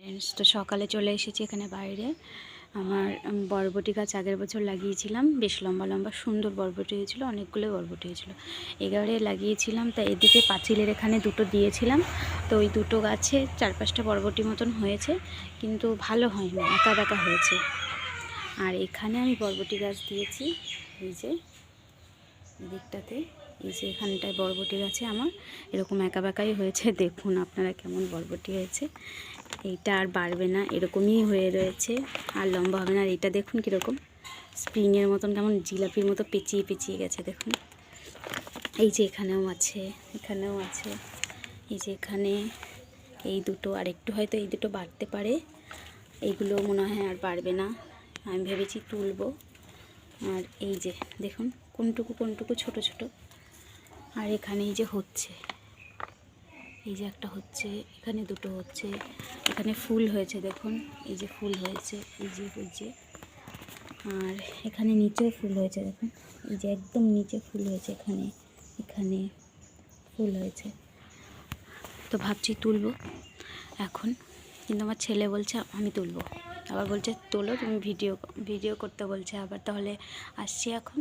Friends, তো সকালে চলে এসেছি এখানে বাইরে। আমার বরবটি গাছ আগের বছর লাগিয়েছিলাম, বেশ লম্বা লম্বা সুন্দর বরবটি হয়েছিল, অনেকগুলো বরবটি হয়েছিল। এবারে লাগিয়েছিলাম, তা এদিকে পাঁচিলের এখানে দুটো দিয়েছিলাম, তো ওই দুটো গাছে 4-5টা বরবটি মতন হয়েছে, কিন্তু ভালো হয়নি, একা বেঁকা হয়েছে। আর এখানে আমি বরবটি গাছ দিয়েছি, এই যে দিকটাতে, এই যে এখানটায় বরবটি গাছে আমার এরকম একা বেঁকাই হয়েছে। দেখুন আপনারা কেমন বরবটি হয়েছে। এইটা আর বাড়বে না, এরকমই হয়ে রয়েছে, আর লম্বা হবে না। আর এটা দেখুন কীরকম স্প্রিংয়ের মতন, কেমন জিলাপির মতো পেঁচিয়ে পেঁচিয়ে গেছে দেখুন। এই যে এখানেও আছে, এখানেও আছে, এই যে এখানে এই দুটো, আর একটু হয়তো এই দুটো বাড়তে পারে, এইগুলো মনে হয় আর বাড়বে না। আমি ভেবেছি তুলবো। আর এই যে দেখুন কোনটুকু কোনটুকু ছোট ছোট। আর এখানে এই যে হচ্ছে, এই যে একটা হচ্ছে, এখানে দুটো হচ্ছে, এখানে ফুল হয়েছে দেখুন, এই যে ফুল হয়েছে, এই যে হয়েছে। আর এখানে নিচেও ফুল হয়েছে দেখুন, এই যে একদম নিচে ফুল হয়েছে, এখানে এখানে ফুল হয়েছে। তো ভাবছি তুলবো এখন, কিন্তু আমার ছেলে বলছে আমি তুলবো, আবার বলছে তোলো তুমি, ভিডিও করতে বলছে আবার। তাহলে আসছি এখন।